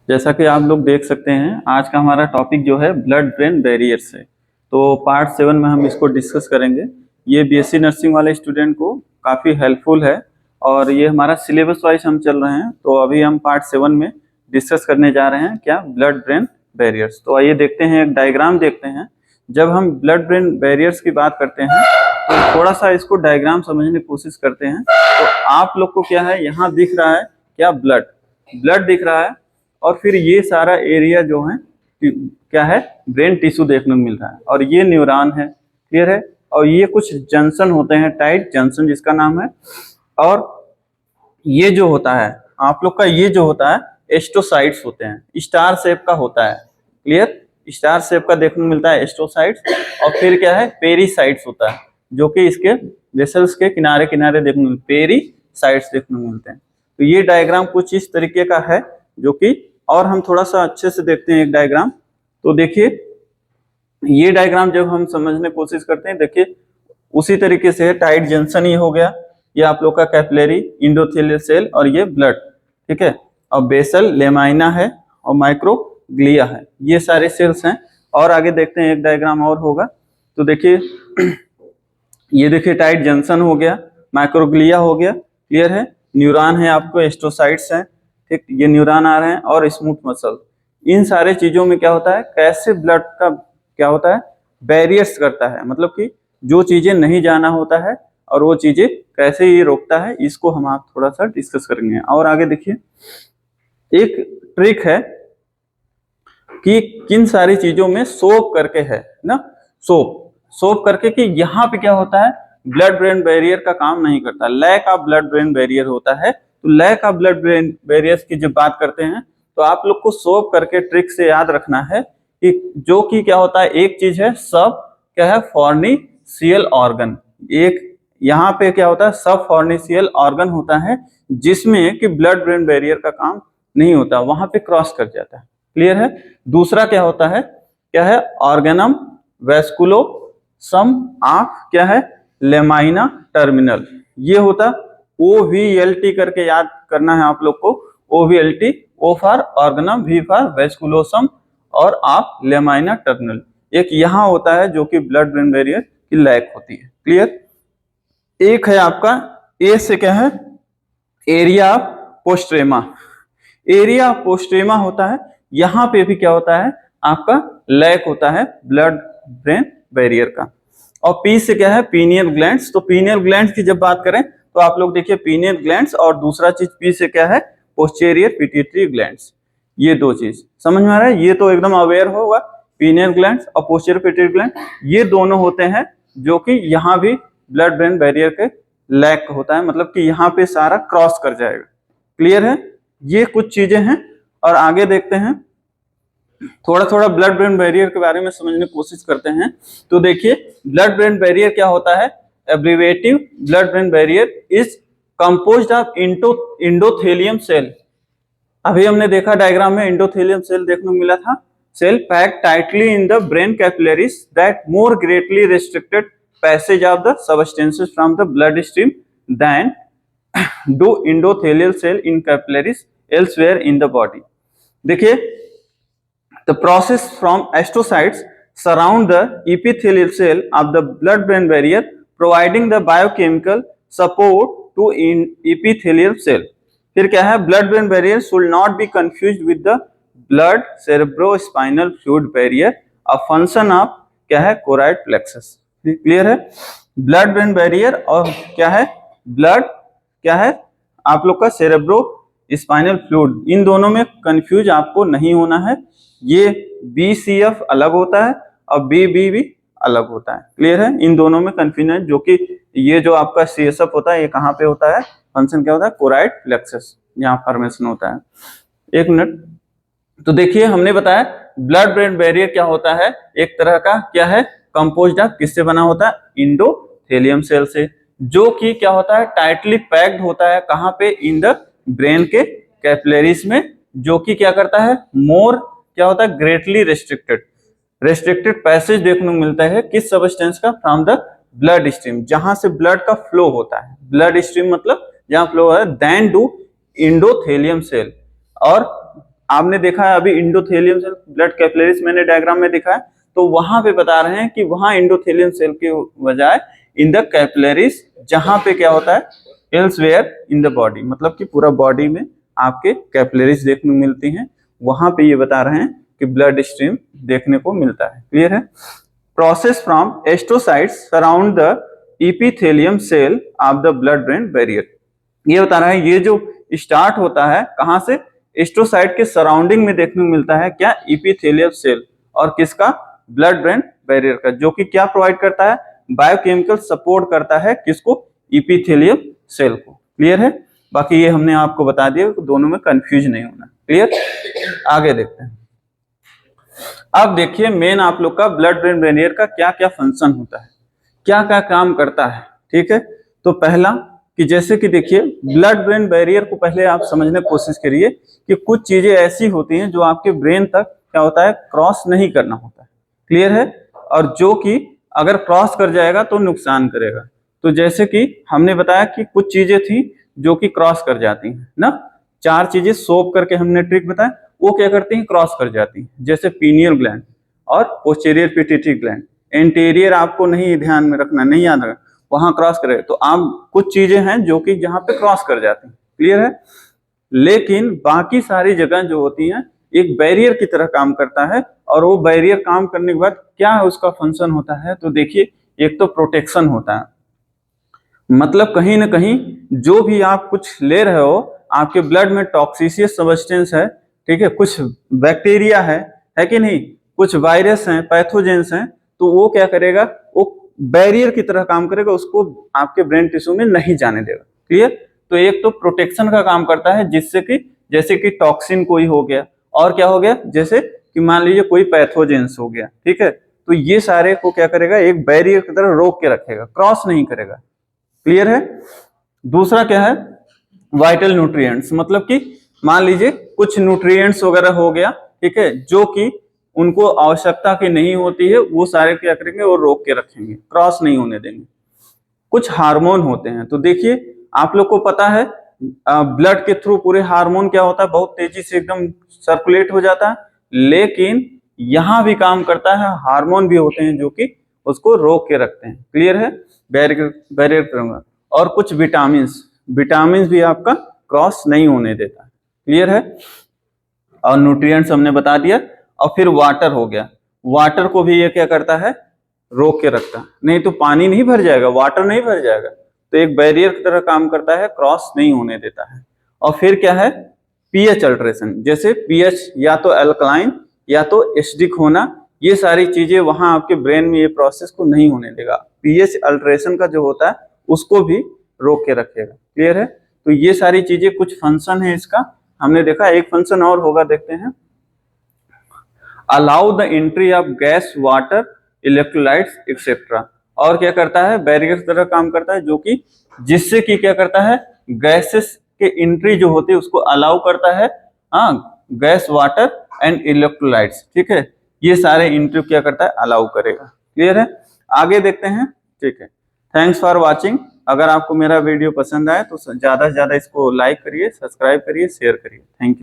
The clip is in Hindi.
जैसा कि आप लोग देख सकते हैं, आज का हमारा टॉपिक जो है ब्लड ब्रेन बैरियर से। तो पार्ट 7 में हम इसको डिस्कस करेंगे। ये बीएससी नर्सिंग वाले स्टूडेंट को काफ़ी हेल्पफुल है और ये हमारा सिलेबस वाइज हम चल रहे हैं। तो अभी हम पार्ट 7 में डिस्कस करने जा रहे हैं क्या, ब्लड ब्रेन बैरियर्स। तो आइए देखते हैं, एक डायग्राम देखते हैं। जब हम ब्लड ब्रेन बैरियर्स की बात करते हैं तो थोड़ा सा इसको डायग्राम समझने की कोशिश करते हैं। तो आप लोग को क्या है, यहाँ दिख रहा है क्या, ब्लड ब्लड दिख रहा है और फिर ये सारा एरिया जो है क्या है, ब्रेन टिश्यू देखने को मिल रहा है और ये न्यूरॉन है, क्लियर है। और ये कुछ जंक्शन होते हैं, टाइट जंक्शन जिसका नाम है। और ये जो होता है आप लोग का, ये जो होता है एस्ट्रोसाइट्स होते हैं, स्टार शेप का होता है, क्लियर। स्टार शेप का देखने को मिलता है एस्ट्रोसाइट्स। और फिर क्या है, पेरीसाइट्स होता है जो कि इसके वेसल्स के किनारे किनारे देखने को पेरीसाइट्स देखने को मिलते हैं। तो ये डायग्राम कुछ इस तरीके का है जो कि, और हम थोड़ा सा अच्छे से देखते हैं एक डायग्राम। तो देखिए ये डायग्राम जब हम समझने की कोशिश करते हैं, देखिए उसी तरीके से है। टाइट जंक्शन ये हो गया, ये आप लोग का कैपिलरी इंडोथेलियल सेल और ये ब्लड, ठीक है। और बेसल लेमाइना है और माइक्रोग्लिया है, ये सारे सेल्स हैं। और आगे देखते हैं, एक डायग्राम और होगा। तो देखिए ये देखिए टाइट जंक्शन हो गया, माइक्रोग्लिया हो गया, क्लियर है। न्यूरॉन है आपको, एस्ट्रोसाइट्स हैं, ठीक, ये न्यूरॉन आ रहे हैं और स्मूथ मसल। इन सारे चीजों में क्या होता है, कैसे ब्लड का क्या होता है, बैरियर्स करता है, मतलब कि जो चीजें नहीं जाना होता है और वो चीजें कैसे ये रोकता है, इसको हम आप थोड़ा सा डिस्कस करेंगे। और आगे देखिए एक ट्रिक है कि किन सारी चीजों में सोप करके है ना, सोप करके कि यहाँ पे क्या होता है, ब्लड ब्रेन बैरियर का काम नहीं करता, lack of blood brain barrier होता है। तो lack of blood brain barriers की जब बात करते हैं तो आप लोग को सोप करके ट्रिक से याद रखना है कि जो कि क्या होता है, एक चीज है सब क्या है, फॉर्निशियल ऑर्गन। एक यहाँ पे क्या होता है, सब फॉर्निशियल ऑर्गन होता है जिसमें कि ब्लड ब्रेन बैरियर का काम नहीं होता, वहां पे क्रॉस कर जाता है, क्लियर है। दूसरा क्या होता है, क्या है, ऑर्गेनम वेस्कुलोसम ऑफ क्या है, लेमाइना टर्मिनल। ये होता OVLT करके याद करना है आप लोग को। OVLT, O for organum, V for vasculosum और ऑफ लेमाइना टर्मिनल। एक यहाँ होता है जो कि ब्लड ब्रेन बैरियर की लैक होती है, क्लियर। एक है आपका ए से क्या है, एरिया ऑफ पोस्ट्रेमा। एरिया ऑफ पोस्ट्रेमा होता है, यहाँ पे भी क्या होता है, आपका लैक होता है ब्लड ब्रेन बैरियर का। और पी से क्या है, पीनियल ग्लैंड्स। तो पीनियल ग्लैंड्स की जब बात करें तो आप लोग देखिए पीनियल ग्लैंड्स, और दूसरा चीज पी से क्या है, पोस्टीरियर पिट्यूटरी ग्लैंड्स। ये दो चीज समझ में आ रहा है, ये तो एकदम अवेयर होगा। पीनियल ग्लैंड्स और पोस्टीरियर पिट्यूटरी ग्लैंड, ये दोनों होते हैं जो कि यहाँ भी ब्लड ब्रेन बैरियर के लैक होता है, मतलब कि यहाँ पे सारा क्रॉस कर जाएगा, क्लियर है। ये कुछ चीजें हैं। और आगे देखते हैं, थोड़ा थोड़ा ब्लड ब्रेन बैरियर के बारे में समझने की कोशिश करते हैं। तो देखिए ब्लड ब्रेन बैरियर क्या होता है, abbreviative blood brain barrier is composed of endothelium cell. अभी हमने देखा डायग्राम में इंडोथेलियम सेल देखने को मिला था। Cell packed tightly in the brain capillaries that more greatly restricted passage of the substances from the bloodstream than do endothelial cell in capillaries elsewhere in the body. देखिए the process from astrocytes surround the epithelial cell of the blood-brain barrier, providing the biochemical support to epithelial cell. फिर क्या है, blood brain barrier should not be confused with the blood cerebrospinal fluid barrier, a function of क्या है, choroid plexus। क्लियर है। ब्लड ब्रेन बैरियर और क्या है, ब्लड क्या है आप लोग का सेरेब्रो स्पाइनल फ्लूइड, इन दोनों में कंफ्यूज आपको नहीं होना है। ये BCF अलग होता है और BB भी अलग होता है, क्लियर है। इन दोनों में कंफ्यूजन, जो कि ये जो आपका CSF होता है ये कहाँ पे होता है, फंक्शन क्या होता है, कोराइड प्लेक्सस, यहाँ फॉर्मेशन होता है। एक मिनट। तो देखिए हमने बताया ब्लड ब्रेन बैरियर क्या होता है, एक तरह का क्या है, कंपोज्ड ऑफ किससे बना होता है, इंडोथेलियम सेल से, जो कि क्या होता है, टाइटली पैक्ड होता है कहाँ पे, इन द ब्रेन के कैपिलरीज में, जो कि क्या करता है, मोर क्या होता है, ग्रेटली रेस्ट्रिक्टेड पैसेज देखने को मिलता है किस सब्सटेंस का, फ्रॉम द ब्लड स्ट्रीम, जहां से ब्लड का फ्लो होता है। ब्लड स्ट्रीम मतलब जहां फ्लो है, देन डू इंडोथेलियम सेल, और आपने देखा है अभी इंडोथेलियम सेल, ब्लड कैपिलरीज मैंने डायग्राम में दिखा है, तो वहां पे बता रहे हैं कि वहां इंडोथेलियम सेल के बजाय इन द कैपिलरीज, जहां पे क्या होता है एल्सवेयर इन द बॉडी, मतलब कि पूरा बॉडी में आपके कैपिलरीज देखने को मिलती हैं, वहां पे ये बता रहे हैं कि ब्लड स्ट्रीम देखने को मिलता है। क्लियर है। Process from astrocytes surround the epithelium cell of the blood brain barrier, ये बता रहा है ये जो स्टार्ट होता है कहां से, एस्ट्रोसाइट के सराउंडिंग में देखने को मिलता है क्या, इपिथेलियल सेल, और किसका, ब्लड ब्रेन बैरियर का, जो कि क्या प्रोवाइड करता है, बायोकेमिकल सपोर्ट करता है किसको, इपिथेलियल सेल को। क्लियर है। बाकी ये हमने आपको बता दिया, दोनों में कंफ्यूज नहीं होना। क्लियर। आगे देखते हैं। अब देखिए मेन आप लोग का ब्लड ब्रेन बैरियर का क्या क्या फंक्शन होता है, क्या क्या काम करता है। ठीक है। तो पहला कि जैसे कि देखिए ब्लड ब्रेन बैरियर को पहले आप समझने की कोशिश करिए कि कुछ चीजें ऐसी होती हैं जो आपके ब्रेन तक क्या होता है, क्रॉस नहीं करना होता है। क्लियर है। और जो कि अगर क्रॉस कर जाएगा तो नुकसान करेगा। तो जैसे कि हमने बताया कि कुछ चीजें थी जो कि क्रॉस कर जाती हैं ना, 4 चीजें सोप करके हमने ट्रिक बताया, वो क्या करती हैं, क्रॉस कर जाती हैं। जैसे पीनियल ग्लैंड और पोस्टीरियर पिट्यूटरी ग्लैंड, एंटीरियर आपको नहीं ध्यान में रखना, नहीं याद रखना, वहां क्रॉस करे। तो आप कुछ चीजें हैं जो कि जहां पे क्रॉस कर जाती हैं। क्लियर है। लेकिन बाकी सारी जगह जो होती हैं एक बैरियर की तरह काम करता है, और वो बैरियर काम करने के बाद क्या है उसका फंक्शन होता है, तो देखिए एक तो प्रोटेक्शन होता है, मतलब कहीं ना कहीं जो भी आप कुछ ले रहे हो, आपके ब्लड में टॉक्सिसियस सब्सटेंस है, ठीक है, कुछ बैक्टीरिया है कि नहीं, कुछ वायरस हैं, पैथोजेंस हैं, तो वो क्या करेगा, वो बैरियर की तरह काम करेगा, उसको आपके ब्रेन टिश्यू में नहीं जाने देगा। क्लियर। तो एक तो प्रोटेक्शन का काम करता है, जिससे कि जैसे कि टॉक्सिन कोई हो गया, और क्या हो गया, जैसे कि मान लीजिए कोई पैथोजेंस हो गया, ठीक है, तो ये सारे को क्या करेगा, एक बैरियर की तरह रोक के रखेगा, क्रॉस नहीं करेगा। क्लियर है। दूसरा क्या है, वाइटल न्यूट्रिएंट्स, मतलब कि मान लीजिए कुछ न्यूट्रिएंट्स वगैरह हो गया, ठीक है, जो कि उनको आवश्यकता की नहीं होती है, वो सारे क्या करेंगे, वो रोक के रखेंगे, क्रॉस नहीं होने देंगे। कुछ हार्मोन होते हैं, तो देखिए आप लोग को पता है ब्लड के थ्रू पूरे हार्मोन क्या होता है, बहुत तेजी से एकदम सर्कुलेट हो जाता है, लेकिन यहां भी काम करता है, हार्मोन भी होते हैं जो कि उसको रोक के रखते हैं। क्लियर है। बैरियर करूंगा। और कुछ विटामिन भी आपका क्रॉस नहीं होने देता। क्लियर है। और न्यूट्रिएंट्स हमने बता दिया। और फिर वाटर हो गया, वाटर को भी ये क्या करता है, रोक के रखता है, नहीं तो पानी नहीं भर जाएगा, वाटर नहीं भर जाएगा, तो एक बैरियर की तरह काम करता है, क्रॉस नहीं होने देता है। और फिर क्या है, पीएच अल्ट्रेशन, जैसे पीएच या तो अल्कलाइन या तो एसिडिक होना, ये सारी चीजें वहां आपके ब्रेन में ये प्रोसेस को नहीं होने देगा। पीएच अल्ट्रेशन का जो होता है उसको भी रोक के रखेगा। क्लियर है। तो ये सारी चीजें कुछ फंक्शन है इसका, हमने देखा। एक फंक्शन और होगा, देखते हैं। Allow the entry of gas, water, electrolytes etcetera. और क्या करता है, बैरियर की तरह काम करता है, जो कि जिससे कि क्या करता है, गैसेस के एंट्री जो होती है उसको अलाउ करता है। हाँ, गैस, वाटर एंड इलेक्ट्रोलाइट्स, ठीक है, ये सारे एंट्री क्या करता है, अलाउ करेगा। क्लियर है। आगे देखते हैं। ठीक है। Thanks for watching. अगर आपको मेरा वीडियो पसंद आए तो ज्यादा से ज्यादा इसको लाइक करिए, सब्सक्राइब करिए, शेयर करिए। Thank you.